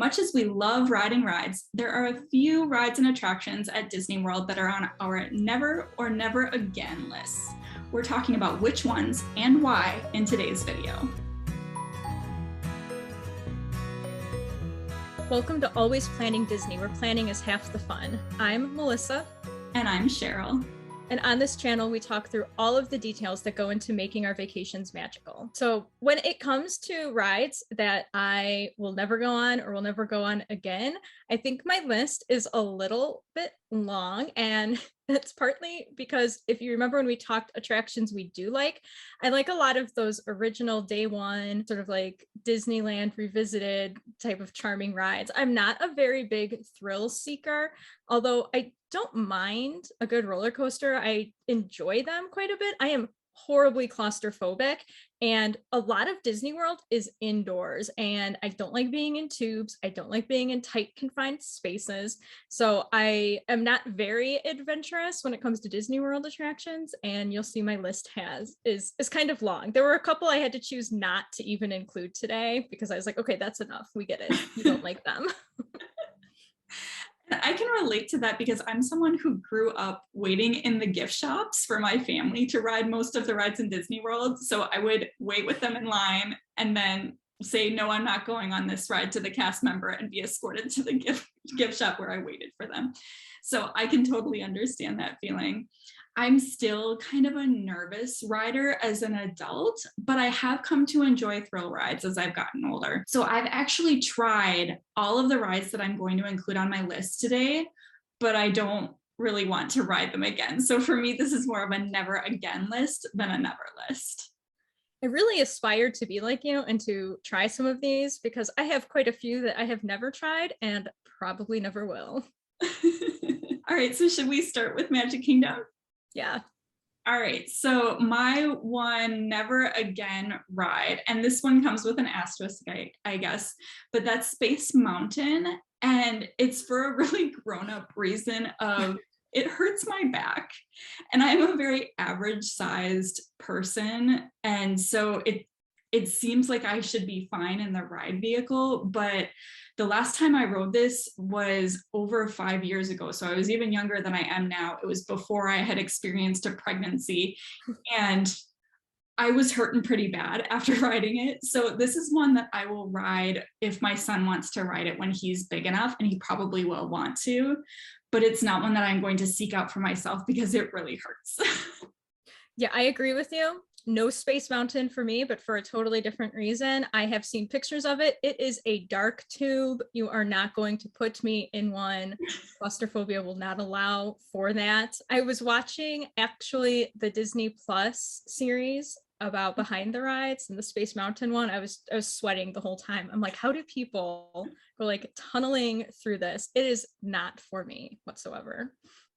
Much as we love riding rides, there are a few rides and attractions at Disney World that are on our never or never again lists. We're talking about which ones and why in today's video. Welcome to Always Planning Disney, where planning is half the fun. I'm Melissa. And I'm Cheryl. And on this channel, we talk through all of the details that go into making our vacations magical. So when it comes to rides that I will never go on or will never go on again, I think my list is a little bit long, and it's partly because if you remember when we talked attractions we do like, I like a lot of those original day one, sort of like Disneyland revisited type of charming rides. I'm not a very big thrill seeker, although I don't mind a good roller coaster. I enjoy them quite a bit. I am horribly claustrophobic, and a lot of Disney World is indoors, and I don't like being in tubes. I don't like being in tight confined spaces. So I am not very adventurous when it comes to Disney World attractions, and you'll see my list is kind of long. There were a couple I had to choose not to even include today because I was like, okay, that's enough. We get it. You don't like them. I can relate to that because I'm someone who grew up waiting in the gift shops for my family to ride most of the rides in Disney World. So I would wait with them in line and then say, no, I'm not going on this ride to the cast member and be escorted to the gift shop where I waited for them. So I can totally understand that feeling. I'm still kind of a nervous rider as an adult, but I have come to enjoy thrill rides as I've gotten older. So I've actually tried all of the rides that I'm going to include on my list today, but I don't really want to ride them again. So for me, this is more of a never again list than a never list. I really aspire to be like you and to try some of these because I have quite a few that I have never tried and probably never will. All right, so should we start with Magic Kingdom? Yeah. All right, so my one never again ride, and this one comes with an asterisk, I guess, but that's Space Mountain, and it's for a really grown-up reason of it hurts my back, and I'm a very average-sized person, and so it seems like I should be fine in the ride vehicle, but the last time I rode this was over 5 years ago. So I was even younger than I am now. It was before I had experienced a pregnancy, and I was hurting pretty bad after riding it. So this is one that I will ride if my son wants to ride it when he's big enough, and he probably will want to, but it's not one that I'm going to seek out for myself because it really hurts. Yeah, I agree with you. No Space Mountain for me, but for a totally different reason. I have seen pictures of it. It is a dark tube. You are not going to put me in one. Claustrophobia will not allow for that. I was watching actually the Disney Plus series about behind the rides, and the Space Mountain one. I was sweating the whole time. I'm like, how do people go like tunneling through this? It is not for me whatsoever.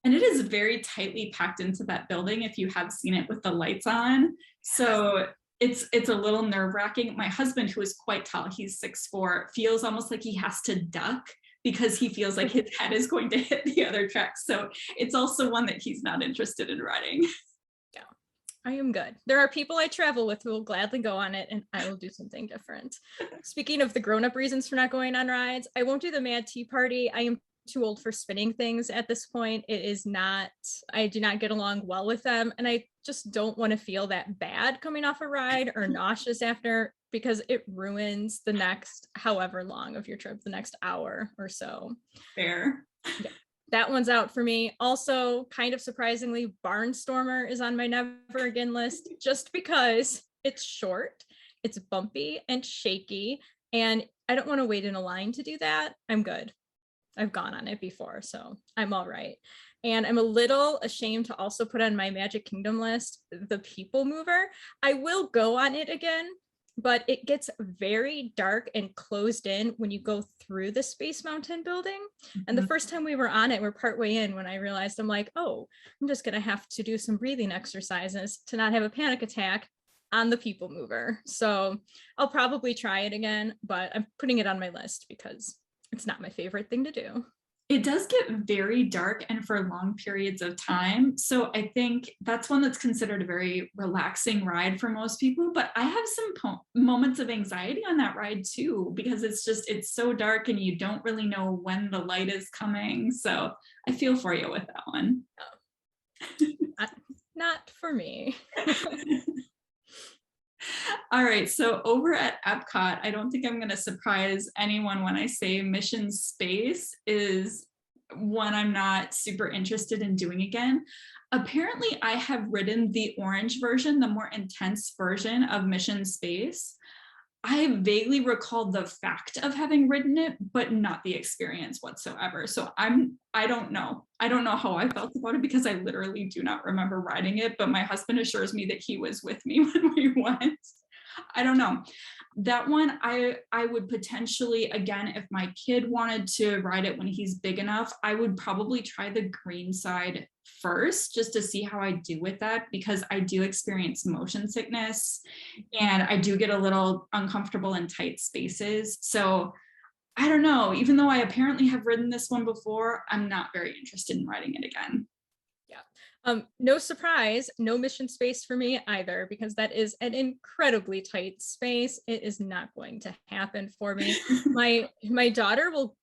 And it is very tightly packed into that building if you have seen it with the lights on. So it's a little nerve-wracking. My husband, who is quite tall, he's 6'4", feels almost like he has to duck because he feels like his head is going to hit the other tracks. So it's also one that he's not interested in riding. Yeah, I am good. There are people I travel with who will gladly go on it, and I will do something different. Speaking of the grown-up reasons for not going on rides, I won't do the Mad Tea Party. I am too old for spinning things at this point. It is not, I do not get along well with them, and I just don't want to feel that bad coming off a ride or nauseous after, because it ruins the next however long of your trip, the next hour or so. Fair. Yeah, that one's out for me. Also, kind of surprisingly, Barnstormer is on my never again list just because it's short, it's bumpy and shaky, and I don't want to wait in a line to do that. I'm good. I've gone on it before, so I'm all right. And I'm a little ashamed to also put on my Magic Kingdom list the People Mover. I will go on it again, but it gets very dark and closed in when you go through the Space Mountain building. And the first time we were on it, we're partway in when I realized, I'm like, oh, I'm just gonna have to do some breathing exercises to not have a panic attack on the People Mover. So I'll probably try it again, but I'm putting it on my list because it's not my favorite thing to do. It does get very dark and for long periods of time. So I think that's one that's considered a very relaxing ride for most people. But I have some moments of anxiety on that ride too, because it's so dark and you don't really know when the light is coming. So I feel for you with that one. Not for me. All right, so over at Epcot, I don't think I'm going to surprise anyone when I say Mission Space is one I'm not super interested in doing again. Apparently, I have ridden the orange version, the more intense version of Mission Space. I vaguely recall the fact of having ridden it, but not the experience whatsoever. So I don't know. I don't know how I felt about it because I literally do not remember riding it, but my husband assures me that he was with me when we went. I don't know. That one, I would potentially, again, if my kid wanted to ride it when he's big enough, I would probably try the green side first just to see how I do with that, because I do experience motion sickness and I do get a little uncomfortable in tight spaces. So I don't know, even though I apparently have ridden this one before, I'm not very interested in riding it again. No surprise, no Mission Space for me either, because that is an incredibly tight space. It is not going to happen for me. My daughter will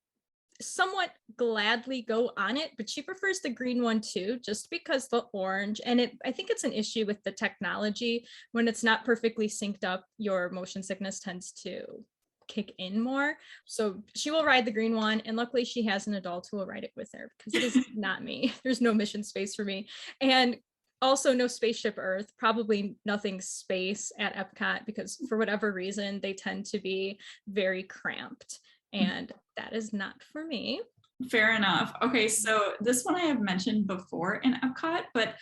somewhat gladly go on it, but she prefers the green one too, just because the orange, and I think it's an issue with the technology. When it's not perfectly synced up, your motion sickness tends to kick in more. So she will ride the green one, and luckily she has an adult who will ride it with her, because it is not me. There's no Mission Space for me. And also no Spaceship Earth, probably nothing space at Epcot, because for whatever reason they tend to be very cramped, and that is not for me. Fair enough. Okay, so this one I have mentioned before in Epcot, but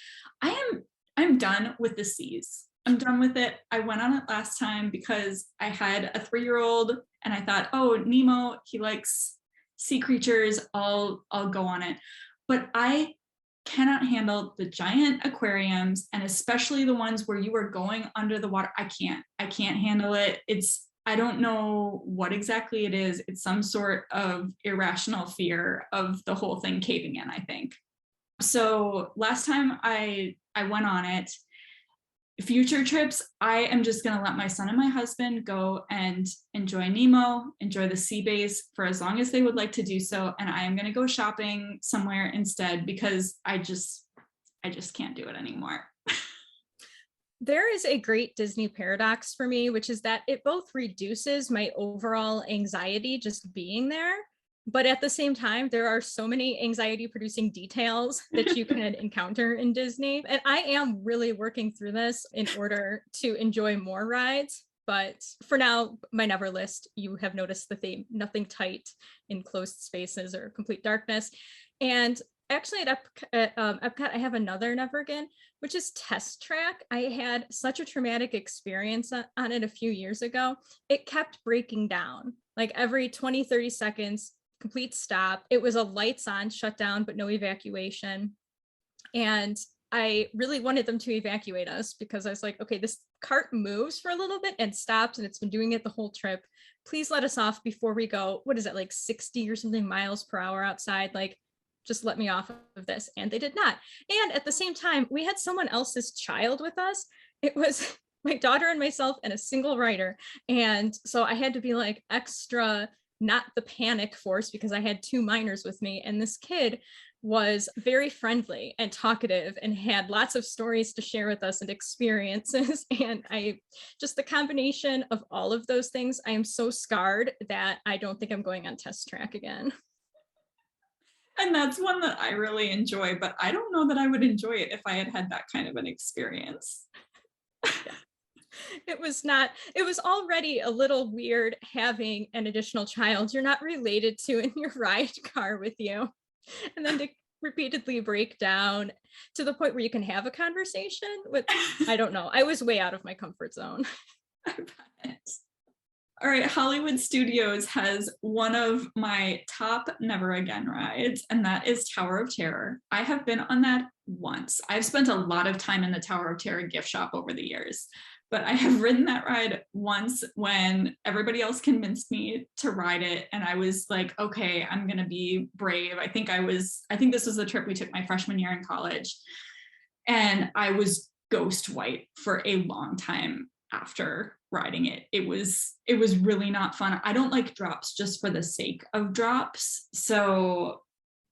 I'm done with the seas. I'm done with it. I went on it last time because I had a 3-year-old and I thought, oh, Nemo, he likes sea creatures. I'll go on it. But I cannot handle the giant aquariums, and especially the ones where you are going under the water. I can't handle it. I don't know what exactly it is. It's some sort of irrational fear of the whole thing caving in, I think. So last time I went on it, future trips, I am just going to let my son and my husband go and enjoy Nemo, enjoy the sea base for as long as they would like to do so. And I am going to go shopping somewhere instead, because I just can't do it anymore. There is a great Disney paradox for me, which is that it both reduces my overall anxiety just being there, but at the same time, there are so many anxiety producing details that you can encounter in Disney. And I am really working through this in order to enjoy more rides. But for now, my never list, you have noticed the theme: nothing tight, enclosed spaces, or complete darkness. And actually at Epcot, I have another never again, which is Test Track. I had such a traumatic experience on it a few years ago. It kept breaking down, like every 20, 30 seconds, complete stop. It was a lights on, shut down, but no evacuation. And I really wanted them to evacuate us, because I was like, okay, this cart moves for a little bit and stops, and it's been doing it the whole trip. Please let us off before we go. What is it, like 60 or something miles per hour outside? Like, just let me off of this. And they did not. And at the same time, we had someone else's child with us. It was my daughter and myself and a single rider. And so I had to be like extra, not the panic force, because I had 2 minors with me. And this kid was very friendly and talkative and had lots of stories to share with us and experiences. And just the combination of all of those things, I am so scarred that I don't think I'm going on Test Track again. And that's one that I really enjoy, but I don't know that I would enjoy it if I had had that kind of an experience. It was already a little weird having an additional child you're not related to in your ride car with you. And then to repeatedly break down to the point where you can have a conversation with, I don't know. I was way out of my comfort zone. I bet. All right, Hollywood Studios has one of my top never again rides, and that is Tower of Terror. I have been on that once. I've spent a lot of time in the Tower of Terror gift shop over the years, but I have ridden that ride once when everybody else convinced me to ride it. And I was like, okay, I'm going to be brave. I think this was the trip we took my freshman year in college. And I was ghost white for a long time after riding it. It was really not fun. I don't like drops just for the sake of drops. So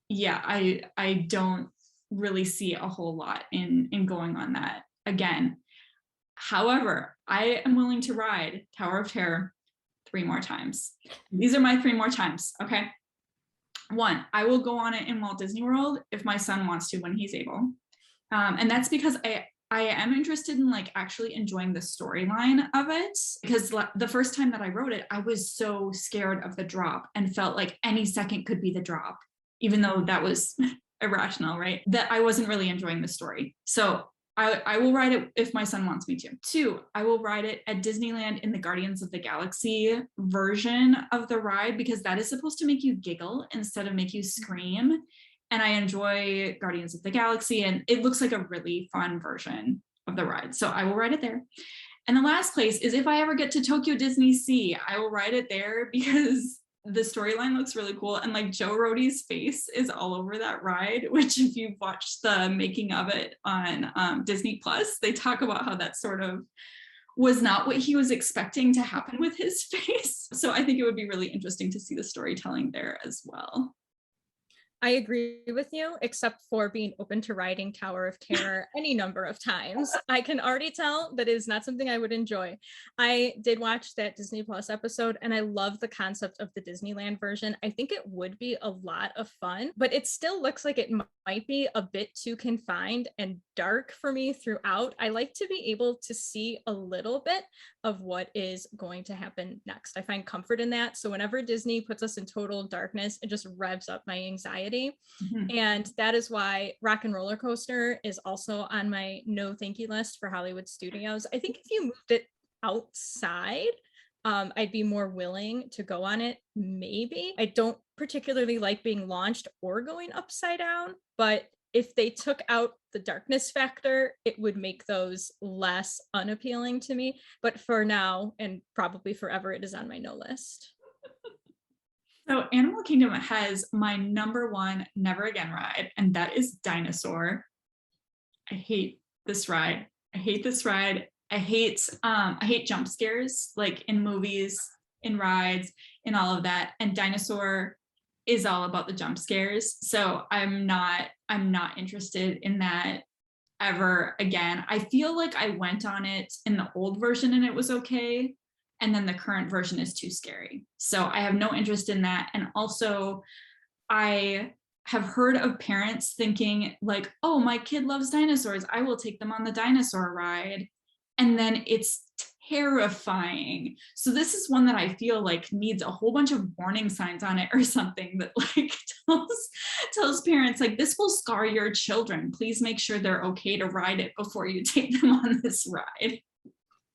yeah, I don't really see a whole lot in going on that again. However, I am willing to ride Tower of Terror 3 more times. These are my 3 more times, okay? 1, I will go on it in Walt Disney World if my son wants to when he's able. And that's because I am interested in like actually enjoying the storyline of it, because the first time that I rode it, I was so scared of the drop and felt like any second could be the drop, even though that was irrational, right? That I wasn't really enjoying the story. So I will ride it if my son wants me to. 2, I will ride it at Disneyland in the Guardians of the Galaxy version of the ride, because that is supposed to make you giggle instead of make you scream. And I enjoy Guardians of the Galaxy, and it looks like a really fun version of the ride. So I will ride it there. And the last place is if I ever get to Tokyo Disney Sea, I will ride it there because the storyline looks really cool. And like Joe Rohde's face is all over that ride, which if you've watched the making of it on Disney Plus, they talk about how that sort of was not what he was expecting to happen with his face. So I think it would be really interesting to see the storytelling there as well. I agree with you, except for being open to riding Tower of Terror any number of times. I can already tell that is not something I would enjoy. I did watch that Disney Plus episode, and I love the concept of the Disneyland version. I think it would be a lot of fun, but it still looks like it might be a bit too confined and dark for me throughout. I like to be able to see a little bit of what is going to happen next. I find comfort in that. So whenever Disney puts us in total darkness, it just revs up my anxiety. Mm-hmm. And that is why Rock and Roller Coaster is also on my no thank you list for Hollywood Studios. I think if you moved it outside, I'd be more willing to go on it, maybe. I don't particularly like being launched or going upside down, but if they took out the darkness factor, it would make those less unappealing to me. But for now, and probably forever, it is on my no list. So Animal Kingdom has my number 1 never again ride, and that is Dinosaur. I hate this ride. I hate this ride. I hate jump scares, like in movies, in rides, in all of that. And Dinosaur is all about the jump scares. So I'm not interested in that ever again. I feel like I went on it in the old version and it was okay. And then the current version is too scary. So I have no interest in that. And also I have heard of parents thinking like, oh, my kid loves dinosaurs, I will take them on the dinosaur ride. And then it's terrifying. So this is one that I feel like needs a whole bunch of warning signs on it or something that like tells parents like, this will scar your children. Please make sure they're okay to ride it before you take them on this ride.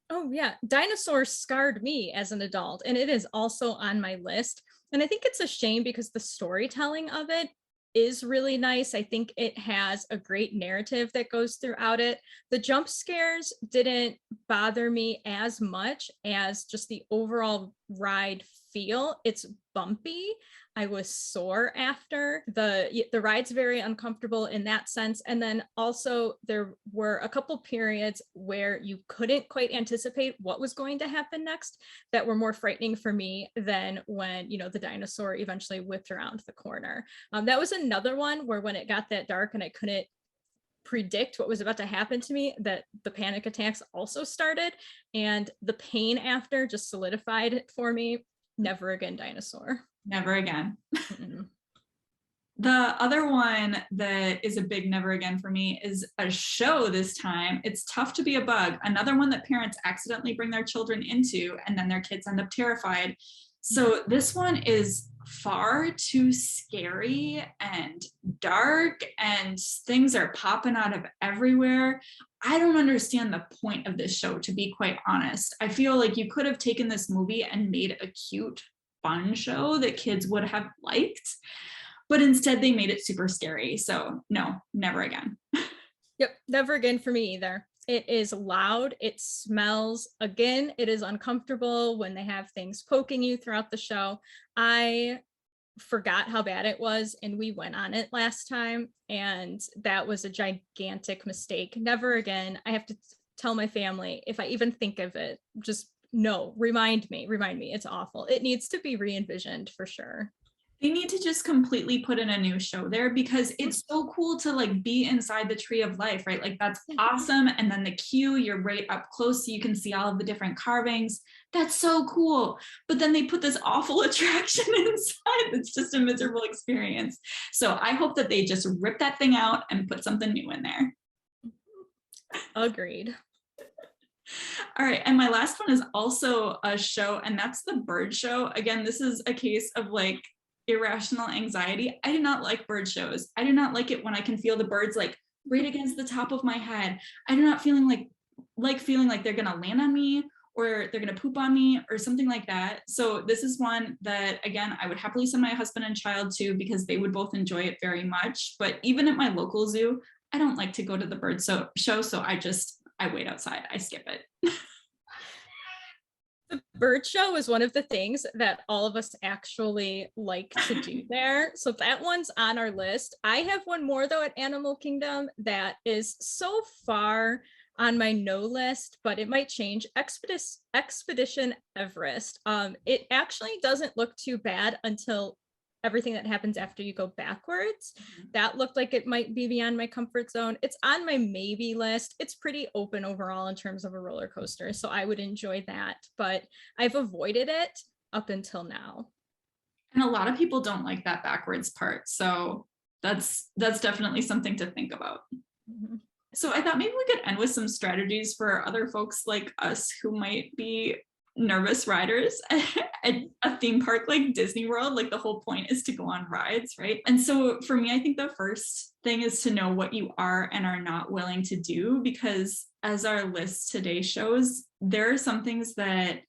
Oh yeah, Dinosaurs scarred me as an adult, and it is also on my list. And I think it's a shame because the storytelling of it is really nice. I think it has a great narrative that goes throughout it. The jump scares didn't bother me as much as just the overall ride feel. It's bumpy. I was sore after. The ride's very uncomfortable in that sense. And then also there were a couple periods where you couldn't quite anticipate what was going to happen next that were more frightening for me than when, the dinosaur eventually whipped around the corner. That was another one where when it got that dark and I couldn't predict what was about to happen to me, that the panic attacks also started, and the pain after just solidified it for me. Never again, Dinosaur. Never again. The other one that is a big never again for me is a show this time. It's Tough to Be a Bug, another one that parents accidentally bring their children into and then their kids end up terrified. So this one is far too scary and dark and things are popping out of everywhere. I don't understand the point of this show, to be quite honest. I feel like you could have taken this movie and made a cute, fun show that kids would have liked, but instead they made it super scary. So no, never again. Yep, never again for me either. It is loud, it smells. Again, it is uncomfortable when they have things poking you throughout the show. I forgot how bad it was and we went on it last time and that was a gigantic mistake. Never again. I have to tell my family if I even think of it, just no, remind me, it's awful. It needs to be re-envisioned for sure. They need to just completely put in a new show there because it's so cool to like be inside the tree of life, right? Like that's awesome. And then the queue, you're right up close so you can see all of the different carvings. That's so cool. But then they put this awful attraction inside. It's just a miserable experience. So I hope that they just rip that thing out and put something new in there. Agreed. All right, and my last one is also a show, and that's the bird show. Again, this is a case of like irrational anxiety. I do not like bird shows. I do not like it when I can feel the birds like right against the top of my head. I do not feeling like they're gonna land on me or they're gonna poop on me or something like that. So this is one that again I would happily send my husband and child to because they would both enjoy it very much. But even at my local zoo, I don't like to go to the bird show, so I wait outside. I skip it. The bird show is one of the things that all of us actually like to do there. So that one's on our list. I have one more though at Animal Kingdom that is so far on my no list, but it might change. Expedition Everest. It actually doesn't look too bad until everything that happens after you go backwards. That looked like it might be beyond my comfort zone. It's on my maybe list. It's pretty open overall in terms of a roller coaster, so I would enjoy that, but I've avoided it up until now. And a lot of people don't like that backwards part, so that's definitely something to think about. Mm-hmm. So I thought maybe we could end with some strategies for other folks like us who might be nervous riders at a theme park like Disney World. Like the whole point is to go on rides, right? And so for me, I think the first thing is to know what you are and are not willing to do, because as our list today shows, there are some things that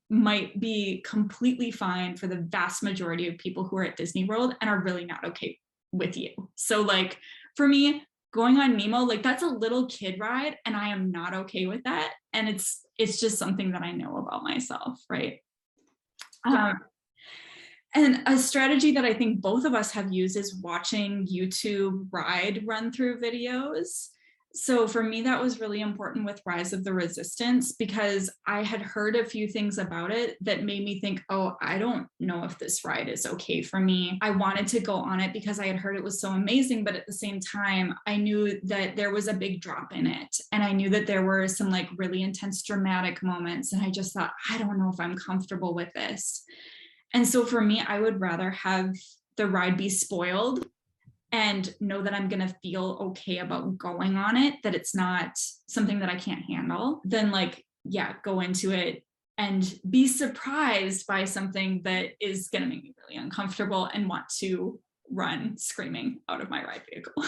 might be completely fine for the vast majority of people who are at Disney World and are really not okay with you. So like for me, going on Nemo, like that's a little kid ride and I am not okay with that. And it's just something that I know about myself, right? And a strategy that I think both of us have used is watching YouTube ride run through videos. So for me, that was really important with Rise of the Resistance because I had heard a few things about it that made me think, oh, I don't know if this ride is okay for me. I wanted to go on it because I had heard it was so amazing, but at the same time, I knew that there was a big drop in it. And I knew that there were some like really intense dramatic moments. And I just thought, I don't know if I'm comfortable with this. And so for me, I would rather have the ride be spoiled and know that I'm going to feel okay about going on it, that it's not something that I can't handle, then like, yeah, go into it and be surprised by something that is going to make me really uncomfortable and want to run screaming out of my ride vehicle.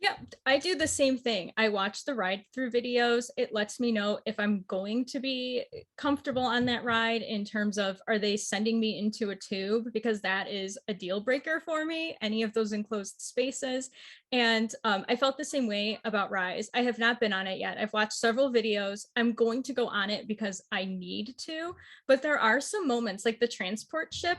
Yeah, I do the same thing. I watch the ride through videos. It lets me know if I'm going to be comfortable on that ride in terms of, are they sending me into a tube? Because that is a deal breaker for me, any of those enclosed spaces. And I felt the same way about Rise. I have not been on it yet. I've watched several videos. I'm going to go on it because I need to, but there are some moments like the transport ship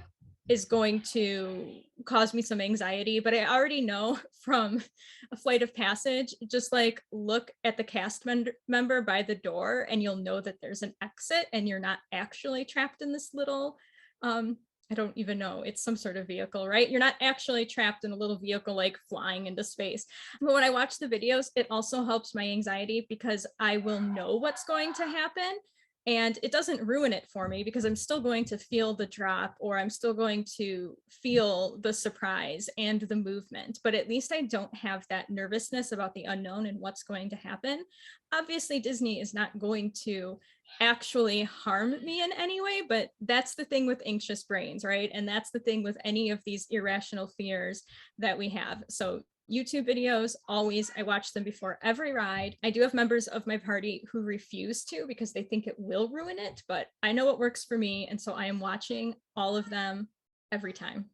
is going to cause me some anxiety, but I already know from a Flight of Passage, just like look at the cast member by the door and you'll know that there's an exit and you're not actually trapped in this little, I don't even know, it's some sort of vehicle, right? You're not actually trapped in a little vehicle like flying into space. But when I watch the videos, it also helps my anxiety because I will know what's going to happen. And it doesn't ruin it for me because I'm still going to feel the drop or I'm still going to feel the surprise and the movement, but at least I don't have that nervousness about the unknown and what's going to happen. Obviously, Disney is not going to actually harm me in any way, but that's the thing with anxious brains, right? And that's the thing with any of these irrational fears that we have. So YouTube videos, always, I watch them before every ride. I do have members of my party who refuse to because they think it will ruin it, but I know what works for me. And so I am watching all of them every time.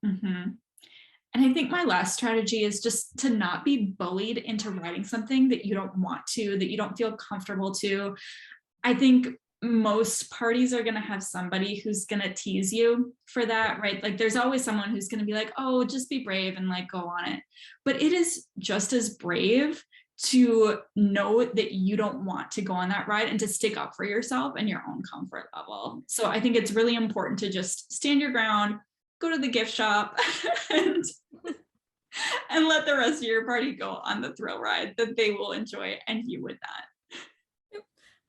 Mm-hmm. And I think my last strategy is just to not be bullied into riding something that you don't want to, that you don't feel comfortable to. I think most parties are going to have somebody who's going to tease you for that, right? Like there's always someone who's going to be like, oh, just be brave and like go on it. But it is just as brave to know that you don't want to go on that ride and to stick up for yourself and your own comfort level. So I think it's really important to just stand your ground, go to the gift shop and let the rest of your party go on the thrill ride that they will enjoy and you would not.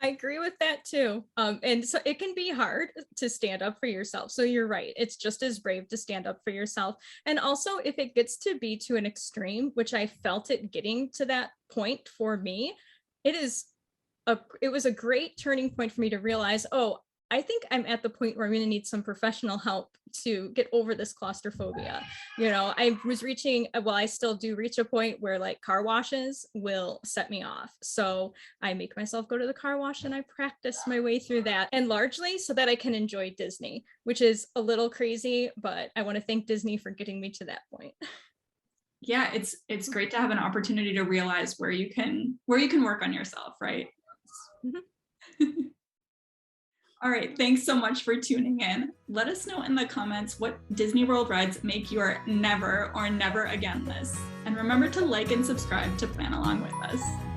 I agree with that too. And so it can be hard to stand up for yourself. So you're right. It's just as brave to stand up for yourself. And also if it gets to be to an extreme, which I felt it getting to that point for me, it was a great turning point for me to realize, oh, I think I'm at the point where I'm going to need some professional help to get over this claustrophobia. You know, I still do reach a point where like car washes will set me off. So I make myself go to the car wash and I practice my way through that, and largely so that I can enjoy Disney, which is a little crazy, but I want to thank Disney for getting me to that point. Yeah, it's great to have an opportunity to realize where you can work on yourself, right? Mm-hmm. All right, thanks so much for tuning in. Let us know in the comments what Disney World rides make your never or never again list. And remember to like and subscribe to plan along with us.